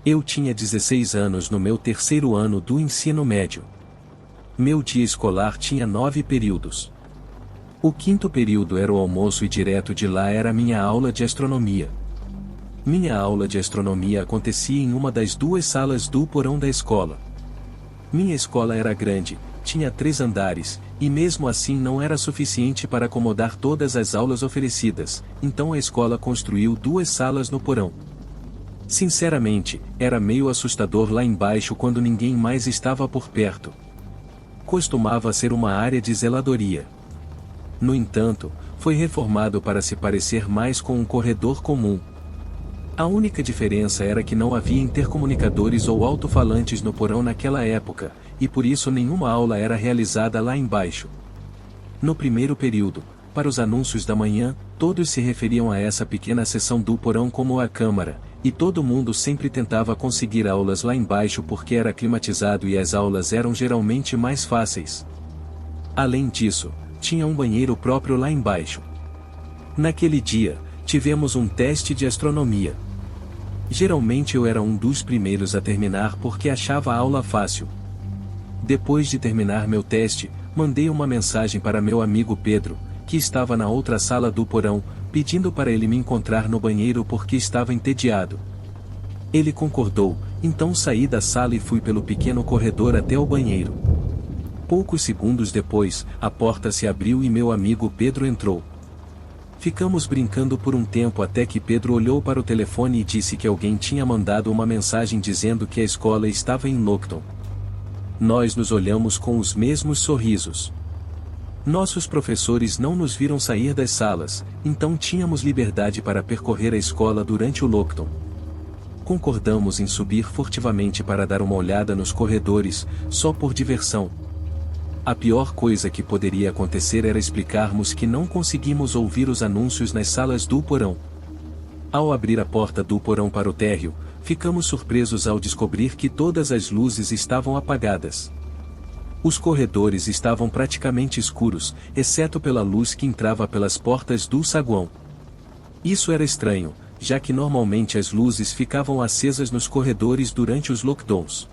Eu tinha 16 anos no meu terceiro ano do ensino médio. Meu dia escolar tinha 9 períodos. O quinto período era o almoço e direto de lá era minha aula de astronomia. Minha aula de astronomia acontecia em uma das 2 salas do porão da escola. Minha escola era grande, tinha 3 andares, e mesmo assim não era suficiente para acomodar todas as aulas oferecidas, então a escola construiu 2 salas no porão. Sinceramente, era meio assustador lá embaixo quando ninguém mais estava por perto. Costumava ser uma área de zeladoria. No entanto, foi reformado para se parecer mais com um corredor comum. A única diferença era que não havia intercomunicadores ou alto-falantes no porão naquela época, e por isso nenhuma aula era realizada lá embaixo. No primeiro período, para os anúncios da manhã, todos se referiam a essa pequena seção do porão como a câmara, e todo mundo sempre tentava conseguir aulas lá embaixo porque era climatizado e as aulas eram geralmente mais fáceis. Além disso, tinha um banheiro próprio lá embaixo. Naquele dia, tivemos um teste de astronomia. Geralmente eu era um dos primeiros a terminar porque achava a aula fácil. Depois de terminar meu teste, mandei uma mensagem para meu amigo Pedro, que estava na outra sala do porão, pedindo para ele me encontrar no banheiro porque estava entediado. Ele concordou, então saí da sala e fui pelo pequeno corredor até o banheiro. Poucos segundos depois, a porta se abriu e meu amigo Pedro entrou. Ficamos brincando por um tempo até que Pedro olhou para o telefone e disse que alguém tinha mandado uma mensagem dizendo que a escola estava em lockdown. Nós nos olhamos com os mesmos sorrisos. Nossos professores não nos viram sair das salas, então tínhamos liberdade para percorrer a escola durante o lockdown. Concordamos em subir furtivamente para dar uma olhada nos corredores, só por diversão. A pior coisa que poderia acontecer era explicarmos que não conseguimos ouvir os anúncios nas salas do porão. Ao abrir a porta do porão para o térreo, ficamos surpresos ao descobrir que todas as luzes estavam apagadas. Os corredores estavam praticamente escuros, exceto pela luz que entrava pelas portas do saguão. Isso era estranho, já que normalmente as luzes ficavam acesas nos corredores durante os lockdowns.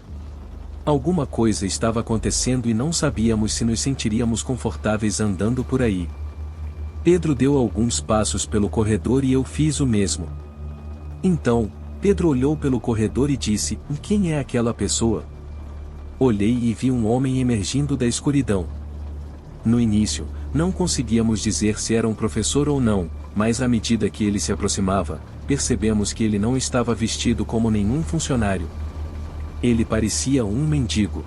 Alguma coisa estava acontecendo e não sabíamos se nos sentiríamos confortáveis andando por aí. Pedro deu alguns passos pelo corredor e eu fiz o mesmo. Então, Pedro olhou pelo corredor e disse: "Quem é aquela pessoa?" Olhei e vi um homem emergindo da escuridão. No início, não conseguíamos dizer se era um professor ou não, mas à medida que ele se aproximava, percebemos que ele não estava vestido como nenhum funcionário. Ele parecia um mendigo.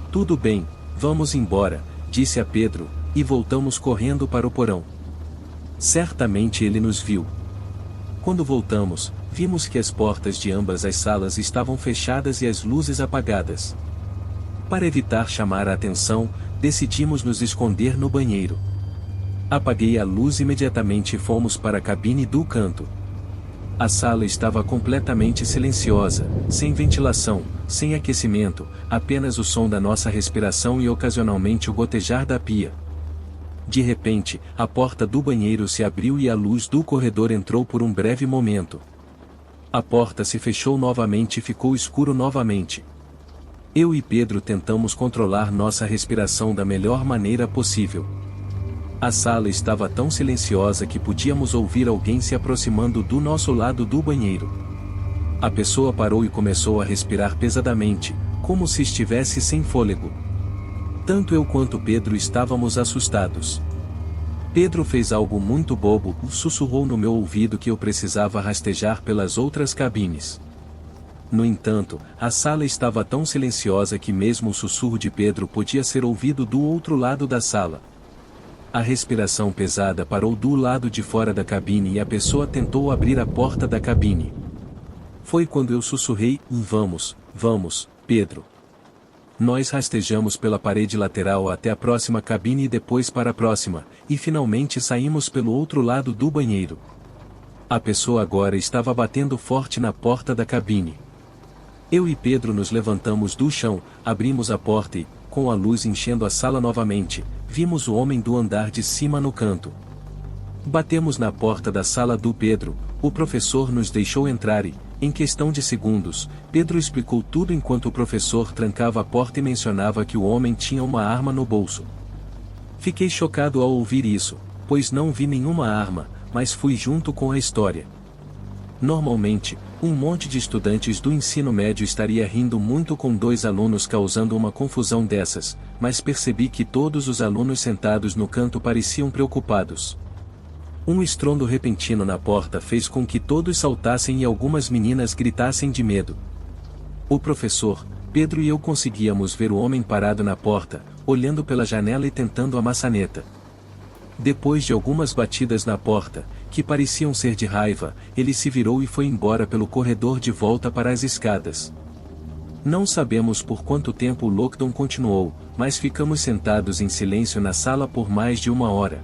"Tudo bem, vamos embora", disse a Pedro, e voltamos correndo para o porão. Certamente ele nos viu. Quando voltamos, vimos que as portas de ambas as salas estavam fechadas e as luzes apagadas. Para evitar chamar a atenção, decidimos nos esconder no banheiro. Apaguei a luz imediatamente e fomos para a cabine do canto. A sala estava completamente silenciosa, sem ventilação, sem aquecimento, apenas o som da nossa respiração e ocasionalmente o gotejar da pia. De repente, a porta do banheiro se abriu e a luz do corredor entrou por um breve momento. A porta se fechou novamente e ficou escuro novamente. Eu e Pedro tentamos controlar nossa respiração da melhor maneira possível. A sala estava tão silenciosa que podíamos ouvir alguém se aproximando do nosso lado do banheiro. A pessoa parou e começou a respirar pesadamente, como se estivesse sem fôlego. Tanto eu quanto Pedro estávamos assustados. Pedro fez algo muito bobo, sussurrou no meu ouvido que eu precisava rastejar pelas outras cabines. No entanto, a sala estava tão silenciosa que mesmo o sussurro de Pedro podia ser ouvido do outro lado da sala. A respiração pesada parou do lado de fora da cabine e a pessoa tentou abrir a porta da cabine. Foi quando eu sussurrei: "Vamos, vamos, Pedro." Nós rastejamos pela parede lateral até a próxima cabine e depois para a próxima, e finalmente saímos pelo outro lado do banheiro. A pessoa agora estava batendo forte na porta da cabine. Eu e Pedro nos levantamos do chão, abrimos a porta e, com a luz enchendo a sala novamente, vimos o homem do andar de cima no canto. Batemos na porta da sala do Pedro, o professor nos deixou entrar e, Em questão de segundos, Pedro explicou tudo enquanto o professor trancava a porta e mencionava que o homem tinha uma arma no bolso. Fiquei chocado ao ouvir isso, pois não vi nenhuma arma, mas fui junto com a história. Normalmente, um monte de estudantes do ensino médio estaria rindo muito com 2 alunos causando uma confusão dessas, mas percebi que todos os alunos sentados no canto pareciam preocupados. Um estrondo repentino na porta fez com que todos saltassem e algumas meninas gritassem de medo. O professor, Pedro e eu conseguíamos ver o homem parado na porta, olhando pela janela e tentando a maçaneta. Depois de algumas batidas na porta, que pareciam ser de raiva, ele se virou e foi embora pelo corredor de volta para as escadas. Não sabemos por quanto tempo o lockdown continuou, mas ficamos sentados em silêncio na sala por mais de 1 hora.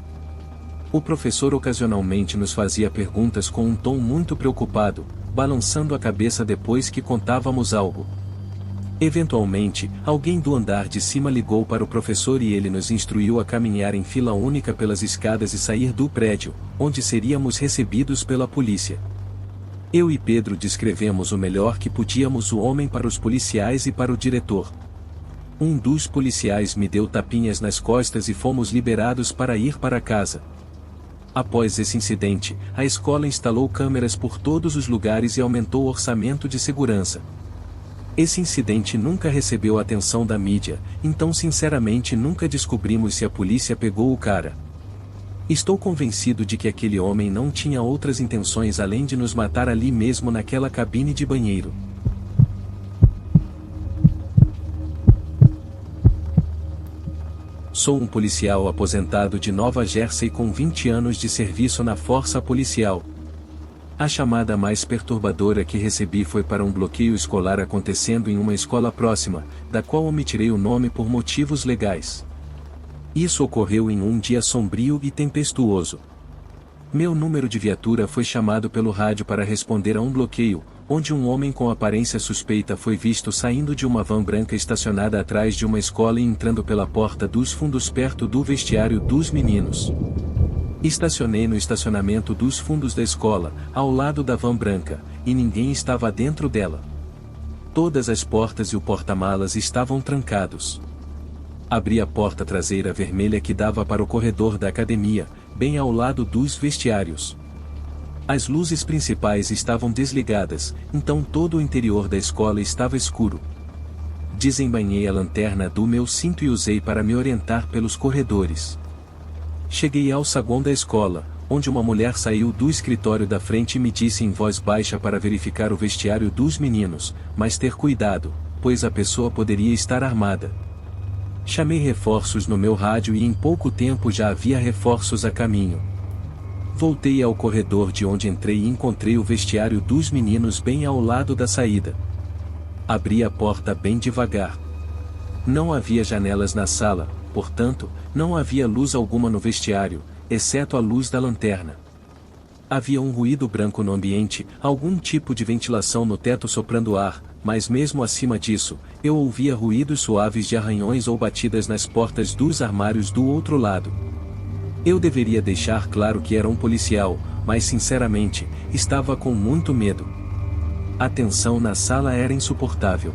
O professor ocasionalmente nos fazia perguntas com um tom muito preocupado, balançando a cabeça depois que contávamos algo. Eventualmente, alguém do andar de cima ligou para o professor e ele nos instruiu a caminhar em fila única pelas escadas e sair do prédio, onde seríamos recebidos pela polícia. Eu e Pedro descrevemos o melhor que podíamos o homem para os policiais e para o diretor. Um dos policiais me deu tapinhas nas costas e fomos liberados para ir para casa. Após esse incidente, a escola instalou câmeras por todos os lugares e aumentou o orçamento de segurança. Esse incidente nunca recebeu atenção da mídia, então sinceramente nunca descobrimos se a polícia pegou o cara. Estou convencido de que aquele homem não tinha outras intenções além de nos matar ali mesmo naquela cabine de banheiro. Sou um policial aposentado de Nova Jersey com 20 anos de serviço na força policial. A chamada mais perturbadora que recebi foi para um bloqueio escolar acontecendo em uma escola próxima, da qual omitirei o nome por motivos legais. Isso ocorreu em um dia sombrio e tempestuoso. Meu número de viatura foi chamado pelo rádio para responder a um bloqueio, onde um homem com aparência suspeita foi visto saindo de uma van branca estacionada atrás de uma escola e entrando pela porta dos fundos perto do vestiário dos meninos. Estacionei no estacionamento dos fundos da escola, ao lado da van branca, e ninguém estava dentro dela. Todas as portas e o porta-malas estavam trancados. Abri a porta traseira vermelha que dava para o corredor da academia, bem ao lado dos vestiários. As luzes principais estavam desligadas, então todo o interior da escola estava escuro. Desembainhei a lanterna do meu cinto e usei para me orientar pelos corredores. Cheguei ao saguão da escola, onde uma mulher saiu do escritório da frente e me disse em voz baixa para verificar o vestiário dos meninos, mas ter cuidado, pois a pessoa poderia estar armada. Chamei reforços no meu rádio e em pouco tempo já havia reforços a caminho. Voltei ao corredor de onde entrei e encontrei o vestiário dos meninos bem ao lado da saída. Abri a porta bem devagar. Não havia janelas na sala, portanto, não havia luz alguma no vestiário, exceto a luz da lanterna. Havia um ruído branco no ambiente, algum tipo de ventilação no teto soprando ar, mas mesmo acima disso, eu ouvia ruídos suaves de arranhões ou batidas nas portas dos armários do outro lado. Eu deveria deixar claro que era um policial, mas sinceramente, estava com muito medo. A tensão na sala era insuportável.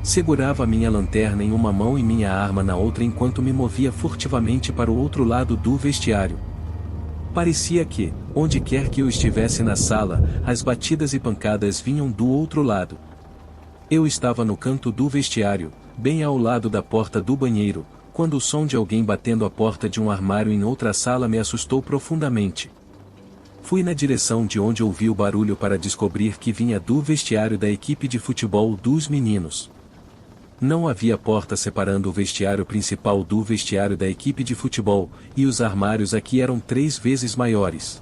Segurava minha lanterna em uma mão e minha arma na outra enquanto me movia furtivamente para o outro lado do vestiário. Parecia que, onde quer que eu estivesse na sala, as batidas e pancadas vinham do outro lado. Eu estava no canto do vestiário, bem ao lado da porta do banheiro, quando o som de alguém batendo a porta de um armário em outra sala me assustou profundamente. Fui na direção de onde ouvi o barulho para descobrir que vinha do vestiário da equipe de futebol dos meninos. Não havia porta separando o vestiário principal do vestiário da equipe de futebol, e os armários aqui eram 3 vezes maiores.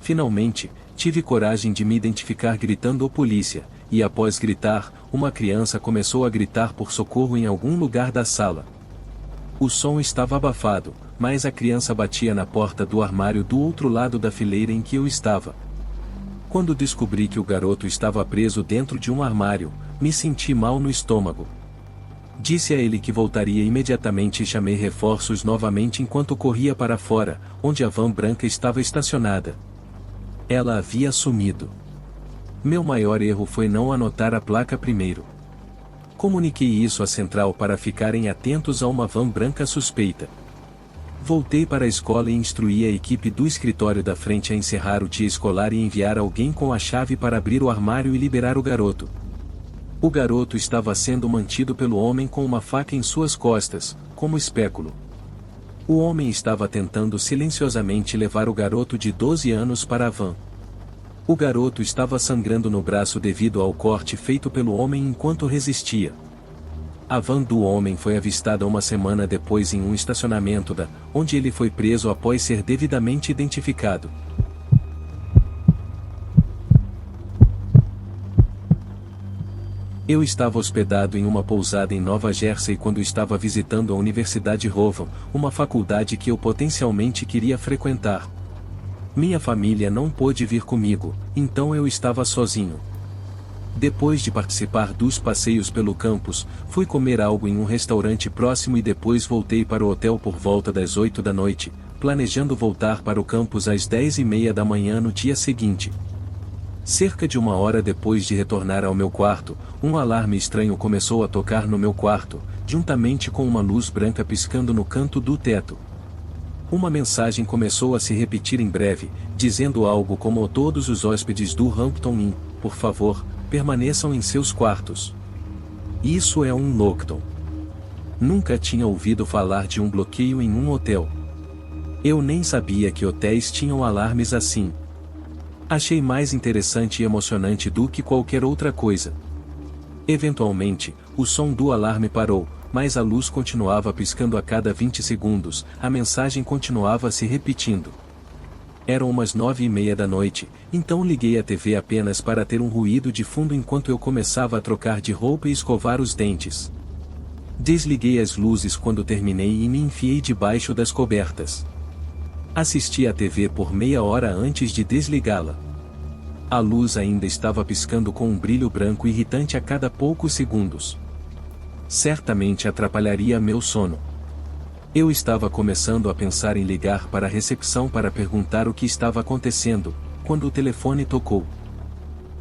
Finalmente, tive coragem de me identificar gritando "Ô polícia", e após gritar, uma criança começou a gritar por socorro em algum lugar da sala. O som estava abafado, mas a criança batia na porta do armário do outro lado da fileira em que eu estava. Quando descobri que o garoto estava preso dentro de um armário, me senti mal no estômago. Disse a ele que voltaria imediatamente e chamei reforços novamente enquanto corria para fora, onde a van branca estava estacionada. Ela havia sumido. Meu maior erro foi não anotar a placa primeiro. Comuniquei isso à central para ficarem atentos a uma van branca suspeita. Voltei para a escola e instruí a equipe do escritório da frente a encerrar o dia escolar e enviar alguém com a chave para abrir o armário e liberar o garoto. O garoto estava sendo mantido pelo homem com uma faca em suas costas, como espéculo. O homem estava tentando silenciosamente levar o garoto de 12 anos para a van. O garoto estava sangrando no braço devido ao corte feito pelo homem enquanto resistia. A van do homem foi avistada uma semana depois em um estacionamento onde ele foi preso após ser devidamente identificado. Eu estava hospedado em uma pousada em Nova Jersey quando estava visitando a Universidade Howard, uma faculdade que eu potencialmente queria frequentar. Minha família não pôde vir comigo, então eu estava sozinho. Depois de participar dos passeios pelo campus, fui comer algo em um restaurante próximo e depois voltei para o hotel por volta das 8 da noite, planejando voltar para o campus às 10:30 da manhã no dia seguinte. Cerca de uma hora depois de retornar ao meu quarto, um alarme estranho começou a tocar no meu quarto, juntamente com uma luz branca piscando no canto do teto. Uma mensagem começou a se repetir em breve, dizendo algo como: todos os hóspedes do Hampton Inn, por favor, permaneçam em seus quartos. Isso é um lockdown. Nunca tinha ouvido falar de um bloqueio em um hotel. Eu nem sabia que hotéis tinham alarmes assim. Achei mais interessante e emocionante do que qualquer outra coisa. Eventualmente, o som do alarme parou, mas a luz continuava piscando a cada 20 segundos, a mensagem continuava se repetindo. Eram umas 9:30 da noite, então liguei a TV apenas para ter um ruído de fundo enquanto eu começava a trocar de roupa e escovar os dentes. Desliguei as luzes quando terminei e me enfiei debaixo das cobertas. Assisti à TV por meia hora antes de desligá-la. A luz ainda estava piscando com um brilho branco irritante a cada poucos segundos. Certamente atrapalharia meu sono. Eu estava começando a pensar em ligar para a recepção para perguntar o que estava acontecendo, quando o telefone tocou.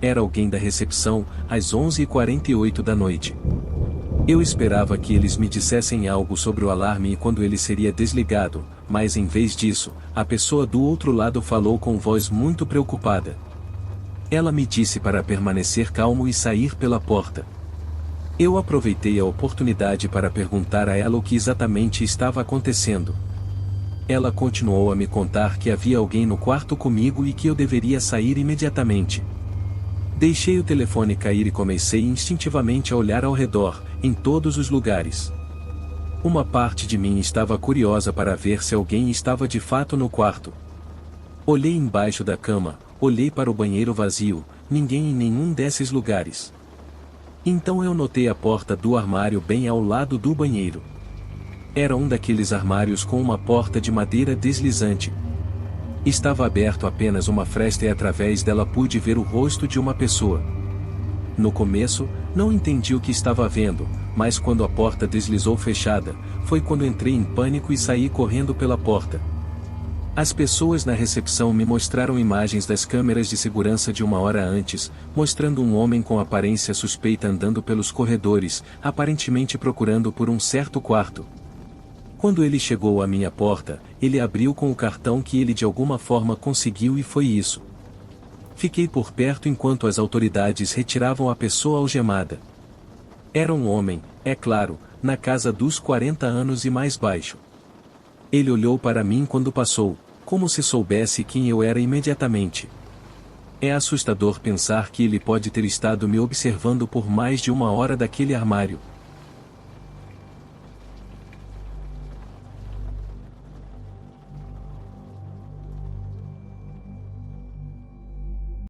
Era alguém da recepção, às 11:48 da noite. Eu esperava que eles me dissessem algo sobre o alarme e quando ele seria desligado, mas em vez disso, a pessoa do outro lado falou com voz muito preocupada. Ela me disse para permanecer calmo e sair pela porta. Eu aproveitei a oportunidade para perguntar a ela o que exatamente estava acontecendo. Ela continuou a me contar que havia alguém no quarto comigo e que eu deveria sair imediatamente. Deixei o telefone cair e comecei instintivamente a olhar ao redor, em todos os lugares. Uma parte de mim estava curiosa para ver se alguém estava de fato no quarto. Olhei embaixo da cama, olhei para o banheiro vazio, ninguém em nenhum desses lugares. Então eu notei a porta do armário bem ao lado do banheiro. Era um daqueles armários com uma porta de madeira deslizante. Estava aberto apenas uma fresta e através dela pude ver o rosto de uma pessoa. No começo, não entendi o que estava vendo, mas quando a porta deslizou fechada, foi quando entrei em pânico e saí correndo pela porta. As pessoas na recepção me mostraram imagens das câmeras de segurança de uma hora antes, mostrando um homem com aparência suspeita andando pelos corredores, aparentemente procurando por um certo quarto. Quando ele chegou à minha porta, ele abriu com o cartão que ele de alguma forma conseguiu e foi isso. Fiquei por perto enquanto as autoridades retiravam a pessoa algemada. Era um homem, é claro, na casa dos 40 anos e mais baixo. Ele olhou para mim quando passou, como se soubesse quem eu era imediatamente. É assustador pensar que ele pode ter estado me observando por mais de uma hora daquele armário.